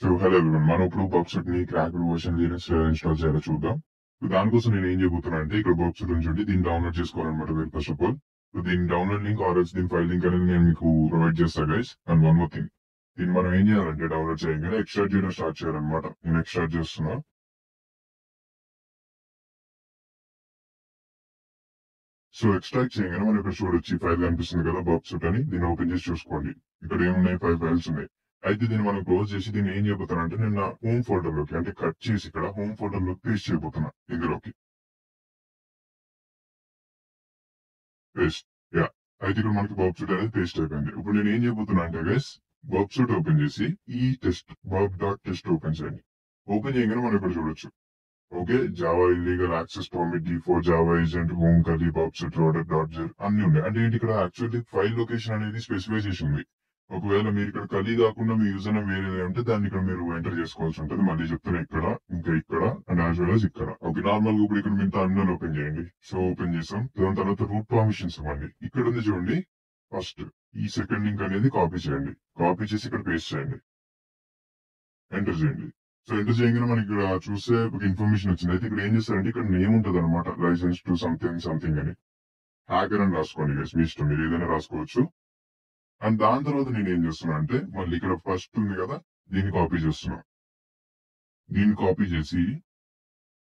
So hello everyone, మనం ఇప్పుడు బర్బ్సూట్ ని క్రాక్డ్ వర్షన్ లినక్స్ ఎలా ఇన్స్టాల్ చేయాలో చూద్దాం. సో దానికోసం నేను ఏం చేయబోతున్నా అంటే ఇక్కడ బర్బ్సూట్ ఉంచండి, దీన్ని డౌన్లోడ్ చేసుకోవాలన్నమాట. Well first of all so దీని డౌన్లోడ్ లింక్ ఆర్ఎల్స్ దీని ఫైల్ లింక్ అనేది నేను మీకు ప్రొవైడ్ చేస్తాను guys. And one more thing, దీన్ని మనం ఏం చేయాలంటే డౌన్లోడ్ చేయగానే ఎక్స్ట్రాక్ట్ చేయడం స్టార్ట్ చేయాలన్నమాట. నేను ఎక్స్ట్రాక్ట్ చేస్తున్నా. సో ఎక్స్ట్రాక్ట్ చేయగానే మనం ఇక్కడ చూడొచ్చు ఈ ఫైల్ కనిపిస్తుంది కదా బర్బ్సూట్ అని. దీన్ని ఓపెన్ చేసి చూసుకోండి. ఇక్కడ ఏమున్నాయి, 5 ఫైల్స్ ఉన్నాయి. అయితే దీన్ని మనం క్లోజ్ చేసి దీన్ని ఏం చేయబోతున్నా అంటే నేను నా హోమ్ ఫోల్డర్ లోకి అంటే కట్ చేసి ఇక్కడ హోమ్ ఫోల్డర్ లోకి పేస్ట్ చేయబోతున్నా. ఇందులోకి పేస్ట్. యా, అయితే ఇక్కడ మనకి బర్బ్సూట్ అనేది పేస్ట్ అయిపోయింది. ఇప్పుడు నేను ఏం చేయబోతున్నా అంటే గైస్, బర్బ్సూట్ ఓపెన్ చేసి ఈ టెస్ట్ burp.test ఓపెన్ చేయండి. ఓపెన్ చేయగానే మనం ఇక్కడ చూడొచ్చు. Okay, Java illegal access permit D4 Java agent home Kali Burp Suite product dot jar అన్ని ఉన్నాయి. అంటే ఏంటి, ఇక్కడ యాక్చువల్లీ ఫైల్ లొకేషన్ అనేది స్పెసిఫై చేసి ఉంది. ఒకవేళ మీరు ఇక్కడ కలీ కాకుండా మీ యూజర్ నేమ్ వేరేది ఉంటే దాన్ని ఇక్కడ మీరు ఎంటర్ చేసుకోవాల్సి ఉంటుంది. మళ్ళీ చెప్తున్నా, ఇక్కడ ఇంకా ఇక్కడ అండ్ యాజ్ వెల్ as ఇక్కడ. ఓకే, నార్మల్ గా ఇప్పుడు ఇక్కడ మీరు టర్మినల్ ఓపెన్ చేయండి. సో ఓపెన్ చేసాం. దాని తర్వాత రూట్ పర్మిషన్స్ ఇవ్వండి. ఇక్కడ ఉంది చూడండి, ఫస్ట్ ఈ సెకండ్ లింక్ అనేది కాపీ చేయండి. కాపీ చేసి ఇక్కడ పేస్ట్ చేయండి. ఎంటర్ చేయండి. సో ఎంటర్ చేయగానే మనకి ఇక్కడ చూస్తే ఒక ఇన్ఫర్మేషన్ వచ్చింది. అయితే ఇక్కడ ఏం చేస్తారంటే ఇక్కడ నేమ్ ఉంటుంది అనమాట, లైసెన్స్ టు సంథింగ్ సంథింగ్ అని. హ్యాకర్ అని రాసుకోండి గైస్, మీ ఇష్టం, మీరు ఏదైనా రాసుకోవచ్చు. అండ్ దాని తర్వాత నేను ఏం చేస్తున్నా అంటే మళ్ళీ ఇక్కడ ఫస్ట్ ఉంది కదా, దీన్ని కాపీ చేస్తున్నా. దీన్ని కాపీ చేసి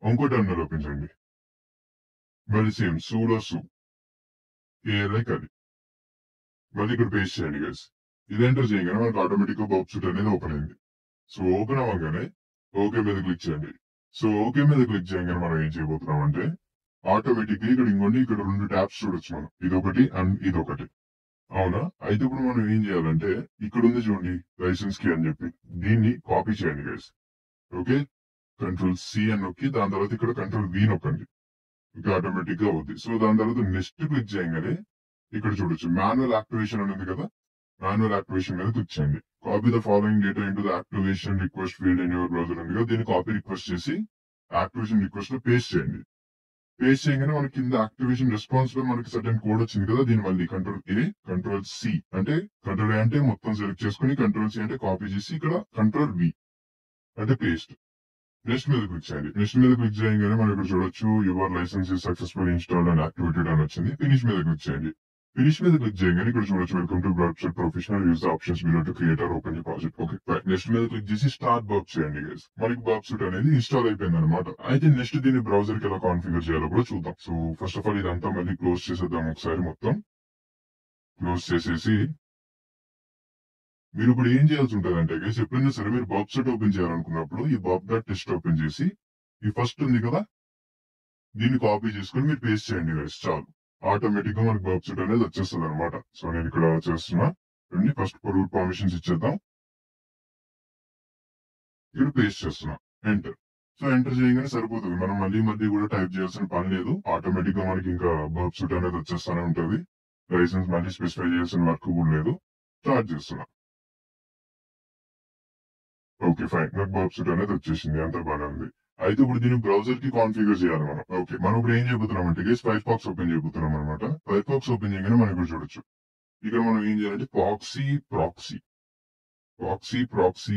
ఇంకో టర్మినల్ ఓపెన్ చేయండి. మళ్ళీ సేమ్ సూడో సు లైక్ అది మళ్ళీ ఇక్కడ పేస్ట్ చేయండి గైస్. ఇది ఎంటర్ చేయగానే మనకు ఆటోమేటిక్ గా బర్బ్సూట్ అనేది ఓపెన్ అయింది. సో ఓపెన్ అవ్వగానే ఓకే మీద క్లిక్ చేయండి. సో ఓకే మీద క్లిక్ చేయగానే మనం ఏం చేయబోతున్నాం అంటే ఆటోమేటిక్ ఇక్కడ ఇంకోండి, ఇక్కడ 2 ట్యాబ్స్ చూడొచ్చు మనం, ఇదొకటి అండ్ ఇదొకటి. అవునా, అయితే ఇప్పుడు మనం ఏం చేయాలంటే ఇక్కడ ఉంది చూడండి లైసెన్స్ కి అని చెప్పి, దీన్ని కాపీ చేయండి గైస్. ఓకే, Ctrl+C అని నొక్కి దాని తర్వాత ఇక్కడ Ctrl+V నొక్కండి. ఓకే, ఆటోమేటిక్ గా అవుద్ది. సో దాని తర్వాత నెక్స్ట్ క్లిక్ చేయగానే ఇక్కడ చూడొచ్చు మాన్యువల్ యాక్టివేషన్ అని ఉంది కదా, మాన్యువల్ యాక్టివేషన్ మీద క్లిక్ చేయండి. Copy the following data into the activation request field in your browser ఉంది కదా, దీన్ని కాపీ రిక్వెస్ట్ చేసి యాక్టివేషన్ రిక్వెస్ట్ లో పేస్ట్ చేయండి. పేస్ట్ చేయగానే మనకి కింద యాక్టివేషన్ రెస్పాన్స్ లో మనకి సర్టెన్ కోడ్ వచ్చింది కదా, దీని మళ్ళీ Ctrl+A Ctrl+C అంటే Ctrl+A అంటే మొత్తం సెలెక్ట్ చేసుకుని, Ctrl+C అంటే కాపీ చేసి ఇక్కడ Ctrl+V అంటే పేస్ట్. నెక్స్ట్ మీద క్లిక్ చేయండి. నెక్స్ట్ మీద క్లిక్ చేయగానే మనం ఇక్కడ చూడొచ్చు your licence is successful installed and activated అని వచ్చింది. ఫినిష్ మీద క్లిక్ చేయండి. ఫినిష్ మీద క్లిక్ చేయగానే ఇక్కడ చూడొచ్చు welcome to Burp Suite professional, use the options below to create or open the project. Okay, next మీద క్లిక్ చేసి స్టార్ట్ బర్బ్ చేయండి గైస్. మనకి బర్బ్సూట్ అనేది ఇన్స్టాల్ అయిపోయింది అనమాట. అయితే నెక్స్ట్ దీన్ని బ్రౌజర్ కి ఎలా కాన్ఫిగర్ చేయాలో కూడా చూద్దాం. సో ఫస్ట్ ఆఫ్ ఆల్ ఇదంతా మళ్ళీ క్లోజ్ చేసేద్దాం. ఒకసారి మొత్తం క్లోజ్ చేసేసి మీరు ఇప్పుడు ఏం చేయాల్సి ఉంటుంది అంటే గైస్, ఎప్పుడైనా సరే మీరు బర్బ్సూట్ ఓపెన్ చేయాలనుకున్నప్పుడు ఈ burp.test ఓపెన్ చేసి ఈ ఫస్ట్ ఉంది కదా, దీన్ని కాపీ చేసుకుని మీరు పేస్ట్ చేయండి గైస్, చాలు. ఆటోమేటిక్ గా మనకి బర్బ్సూట్ అనేది వచ్చేస్తుంది అనమాట. సో నేను ఇక్కడ చేస్తున్నా. ఫస్ట్ రూట్ పర్మిషన్స్ ఇచ్చేద్దాం. ఇక్కడ పేస్ట్ చేస్తున్నా. ఎంటర్. సో ఎంటర్ చేయగానే సరిపోతుంది. మనం మళ్ళీ మళ్ళీ కూడా టైప్ చేయాల్సిన పని లేదు. ఆటోమేటిక్ గా మనకి ఇంకా బర్బ్సూట్ అనేది వచ్చేస్తూనే ఉంటది. లైసెన్స్ మళ్ళీ స్పెసిఫై చేయాల్సిన వర్క్ కూడా లేదు. స్టార్ట్ చేస్తున్నా. ఓకే ఫైన్, నాకు బర్బ్సూట్ అనేది వచ్చేసింది, అంత బాగానే ఉంది. అయితే ఇప్పుడు దీన్ని బ్రౌజర్ కి కాన్ఫిగర్ చేయాలి మనం. ఓకే, మనం ఇప్పుడు ఏం చేయబోతున్నాం అంటే గైస్, ఫైర్ ఫాక్స్ ఓపెన్ చేయబోతున్నాం అనమాట. ఫైర్ ఫాక్స్ ఓపెన్ చేయగానే మనం ఇక్కడ చూడొచ్చు. ఇక్కడ మనం ఏం చేయాలంటే ప్రాక్సీ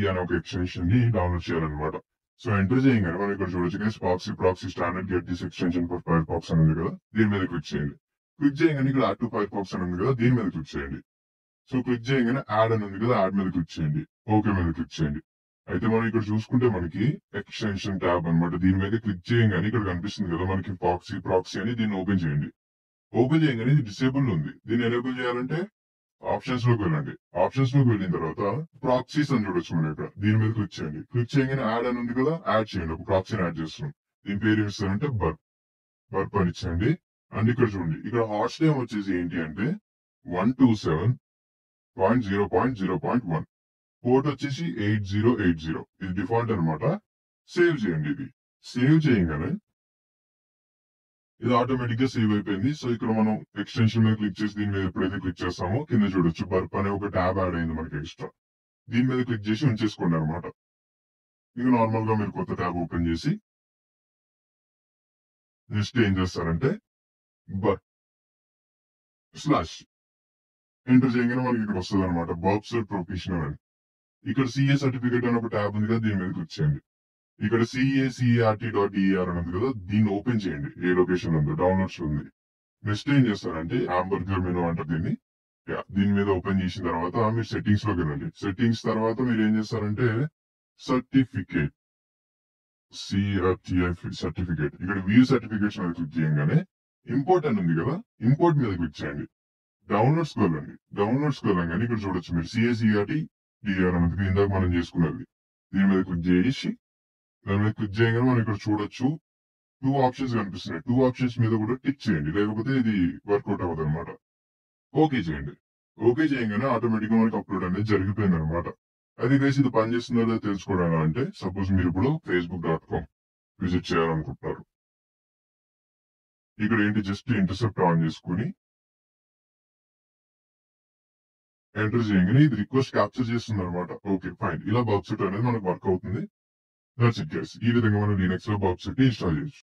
అనే ఒక ఎక్స్టెన్షన్ ని డౌన్లోడ్ చేయాలన్నమాట. సో ఎంటర్ చేయగానే మనం ఇక్కడ చూడొచ్చు guys, proxy standard get this extension for Firefox అని ఉంది కదా, దీని మీద క్లిక్ చేయండి. క్లిక్ చేయగానే ఇక్కడ యాడ్ టు ఫైర్ ఫాక్స్ అని ఉంది కదా, దీని మీద క్లిక్ చేయండి. సో క్లిక్ చేయగానే యాడ్ అని ఉంది కదా, యాడ్ మీద క్లిక్ చేయండి. ఓకే మీద క్లిక్ చేయండి. అయితే మనం ఇక్కడ చూసుకుంటే మనకి ఎక్స్టెన్షన్ ట్యాబ్ అన్నమాట, దీని మీద క్లిక్ చేయగానే ఇక్కడ కనిపిస్తుంది కదా మనకి ప్రాక్సీ అని, దీన్ని ఓపెన్ చేయండి. ఓపెన్ చేయగానే ఇది డిసేబుల్ ఉంది. దీన్ని ఎనేబుల్ చేయాలంటే ఆప్షన్స్ లోకి వెళ్ళండి. ఆప్షన్స్ లోకి వెళ్ళిన తర్వాత ప్రాక్సీస్ అని చూడొచ్చు మనం ఇక్కడ, దీని మీద క్లిక్ చేయండి. క్లిక్ చేయగానే యాడ్ అని ఉంది కదా, యాడ్ చేయండి. ఒక ప్రాక్సీని యాడ్ చేస్తున్నాం. దీని పేరు ఏమి ఇస్తారంటే బర్ప్ అని ఇచ్చేయండి. అండ్ ఇక్కడ చూడండి, ఇక్కడ హాట్ నేమ్ వచ్చేసి ఏంటి అంటే 127.0.0.1, పోర్ట్ వచ్చేసి 8080. ఇది డిఫాల్ట్ అనమాట. సేవ్ చేయండి. ఇది సేవ్ చేయగానే ఇది ఆటోమేటిక్ గా సేవ్ అయిపోయింది. సో ఇక్కడ మనం ఎక్స్టెన్షన్ మీద క్లిక్ చేసి దీని మీద ఎప్పుడైతే క్లిక్ చేస్తామో కింద చూడొచ్చు బర్ప్ అనే ఒక ట్యాబ్ యాడ్ అయింది మనకి ఎక్స్ట్రా. దీని మీద క్లిక్ చేసి ఉంచేసుకోండి అనమాట. ఇక నార్మల్ గా మీరు కొత్త ట్యాబ్ ఓపెన్ చేసి నెక్స్ట్ ఏం చేస్తారంటే బర్ప్ స్లాష్ ఎంటర్ చేయగానే మనకి ఇక్కడ వస్తుంది అనమాట, బర్బ్సూట్ ప్రొఫెషనల్ అని. ఇక్కడ సిఏ సర్టిఫికేట్ అని ఒక ట్యాబ్ ఉంది కదా, దీని మీద క్లిక్ చేయండి. ఇక్కడ CACART.DER అని ఉంది కదా, దీన్ని ఓపెన్ చేయండి. ఏ లొకేషన్ ఉందో డౌన్లోడ్స్ ఉంది. నెక్స్ట్ ఏం చేస్తారంటే హాంబర్గర్ మెనూ అంటారు దీన్ని. దీని మీద ఓపెన్ చేసిన తర్వాత మీరు సెట్టింగ్స్ లోకి వెళ్ళండి. సెట్టింగ్స్ తర్వాత మీరు ఏం చేస్తారంటే సర్టిఫికేట్ సర్టిఫికేట్ ఇక్కడ వ్యూ సర్టిఫికేట్స్ మీద క్లిక్ చేయగానే ఇంపోర్ట్ అని ఉంది కదా, ఇంపోర్ట్ మీద క్లిక్ చేయండి. డౌన్లోడ్స్ వెళ్ళండి. డౌన్లోడ్స్ వెళ్ళంగానే ఇక్కడ చూడొచ్చు మీరు CACRT.DR అనేది ఇందాక మనం చేసుకున్నది. దీని మీద క్లిక్ చేసి దాని మీద క్లిక్ చేయగానే మనం ఇక్కడ చూడొచ్చు 2 ఆప్షన్స్ కనిపిస్తున్నాయి. 2 ఆప్షన్స్ మీద కూడా టిక్ చేయండి, లేకపోతే ఇది వర్కౌట్ అవ్వదు అనమాట. ఓకే చేయండి. ఓకే చేయగానే ఆటోమేటిక్ గా మనకి అప్లోడ్ అనేది జరిగిపోయింది అనమాట. అది గైస్ ఇది పనిచేస్తుందో లేదో తెలుసుకోవడం అంటే సపోజ్ మీరు ఇప్పుడు facebook.com విజిట్ చేయాలనుకుంటున్నారు. ఇక్కడ ఏంటి జస్ట్ ఇంటర్సెప్ట్ ఆన్ చేసుకుని ఎంటర్ చేయగానే ఇది రిక్వెస్ట్ క్యాప్చర్ చేస్తుంది అనమాట. ఓకే ఫైన్, ఇలా బర్బ్సెట్ అనేది మనకు వర్క్ అవుతుంది. That's it guys. ఈ విధంగా మనం లినక్స్ లో బర్బ్సెట్ ఇన్స్టాల్ చేయొచ్చు.